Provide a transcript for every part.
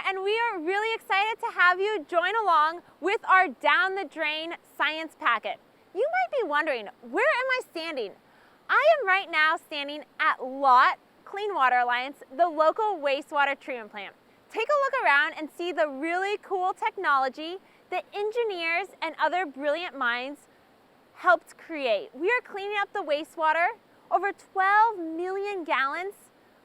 and we are really excited to have you join along with our Down the Drain science packet. You might be wondering, where am I standing? I am right now standing at LOT Clean Water Alliance, the local wastewater treatment plant. Take a look around and see the really cool technology that engineers and other brilliant minds helped create. We are cleaning up the wastewater, over 12 million gallons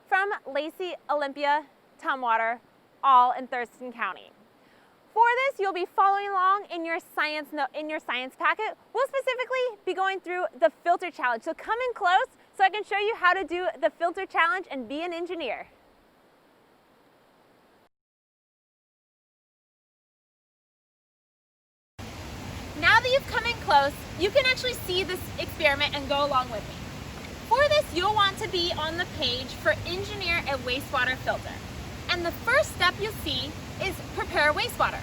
from Lacey, Olympia, Tumwater, all in Thurston County. For this, you'll be following along in your science packet. We'll specifically be going through the filter challenge. So come in close so I can show you how to do the filter challenge and be an engineer. Now that you've come in close, you can actually see this experiment and go along with me. For this, you'll want to be on the page for Engineer a Wastewater Filter. And the first step you'll see is prepare wastewater.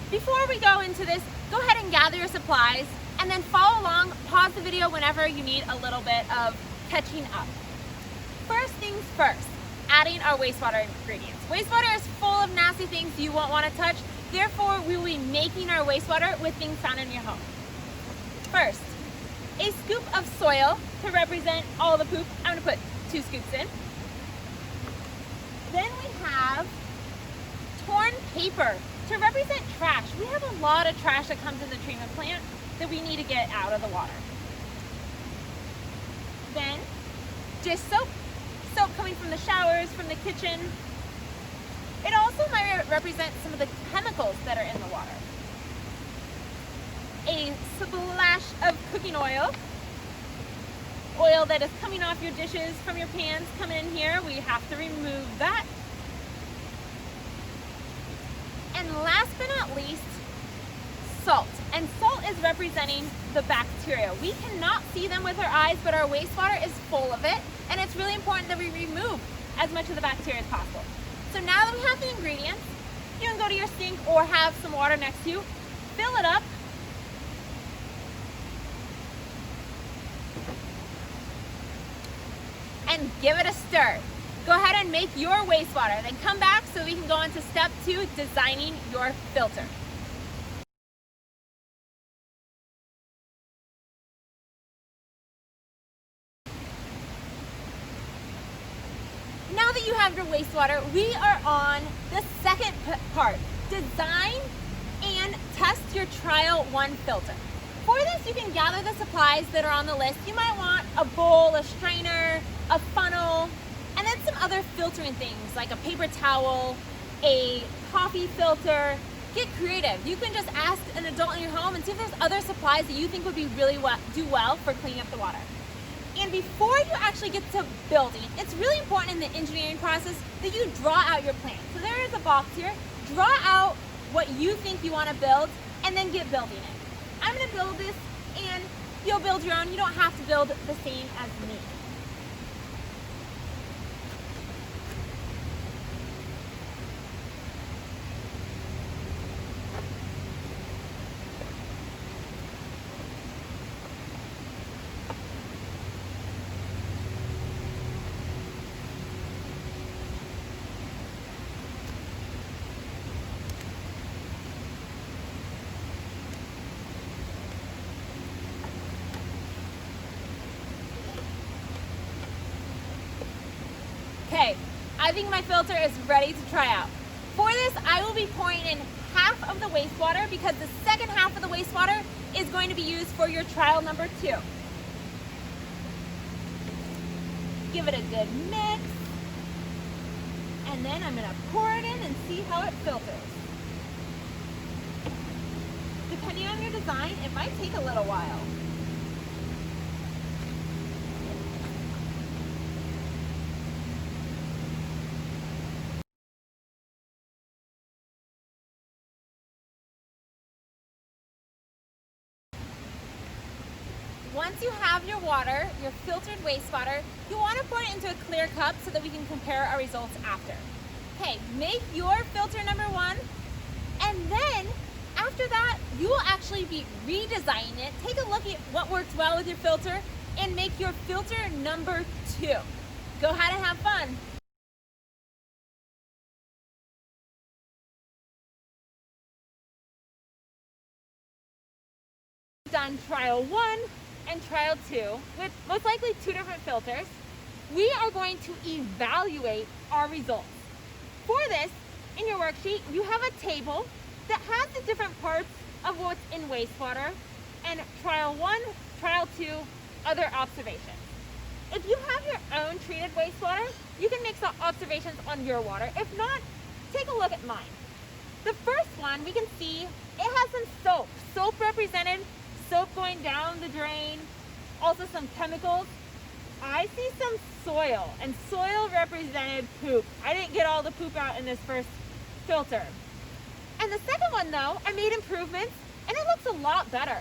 Before we go into this, go ahead and gather your supplies and then follow along, pause the video whenever you need a little bit of catching up. First things first, adding our wastewater ingredients. Wastewater is full of nasty things you won't want to touch, therefore we will be making our wastewater with things found in your home. First, a scoop of soil to represent all the poop. I'm going to put 2 scoops in. Then we have torn paper to represent trash. We have a lot of trash that comes in the treatment plant that we need to get out of the water. Then, just soap. Soap coming from the showers, from the kitchen. It also might represent some of the chemicals that are in the water. A splash of cooking oil. Oil that is coming off your dishes from your pans coming in here. We have to remove that. And last but not least, salt. And salt is representing the bacteria. We cannot see them with our eyes, but our wastewater is full of it. And it's really important that we remove as much of the bacteria as possible. So now that we have the ingredients, you can go to your sink or have some water next to you, fill it up, and give it a stir. Go ahead and make your wastewater, then come back so we can go on to step 2, designing your filter. Now that you have your wastewater, we are on the second part, design and test your trial 1 filter. For this, you can gather the supplies that are on the list. You might want a bowl, a strainer, a funnel, and then some other filtering things like a paper towel, a coffee filter. Get creative. You can just ask an adult in your home and see if there's other supplies that you think would be really do well for cleaning up the water. And before you actually get to building, it's really important in the engineering process that you draw out your plan. So there is a box here. Draw out what you think you want to build and then get building it. I'm going to build this and you'll build your own. You don't have to build the same as me. Okay, I think my filter is ready to try out. For this, I will be pouring in half of the wastewater because the second half of the wastewater is going to be used for your trial number 2. Give it a good mix. And then I'm going to pour it in and see how it filters. Depending on your design, it might take a little while. Once you have your water, your filtered wastewater, you want to pour it into a clear cup so that we can compare our results after. Okay, make your filter number 1, and then after that, you will actually be redesigning it. Take a look at what works well with your filter and make your filter number 2. Go ahead and have fun. run trial 1 and trial 2 with most likely 2 different filters, we are going to evaluate our results. For this, in your worksheet, you have a table that has the different parts of what's in wastewater and trial 1, trial 2, other observations. If you have your own treated wastewater, you can make some observations on your water. If not, take a look at mine. The first one, we can see it has some soap. Soap represented, soap going down the drain, also some chemicals. I see some soil, and soil represented poop. I didn't get all the poop out in this first filter. And the second one though, I made improvements, and it looks a lot better.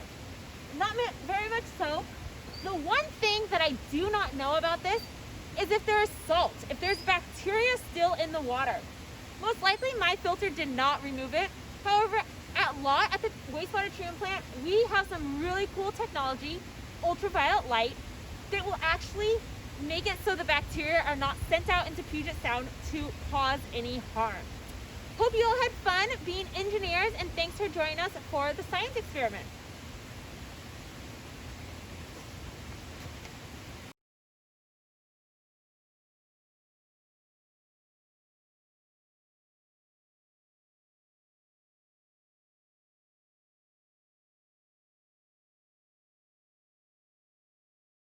Not very much soap. The one thing that I do not know about this is if there is salt, if there's bacteria still in the water. Most likely my filter did not remove it. However, at the wastewater treatment plant, we have some really cool technology, ultraviolet light, that will actually make it so the bacteria are not sent out into Puget Sound to cause any harm. Hope you all had fun being engineers, and thanks for joining us for the science experiment.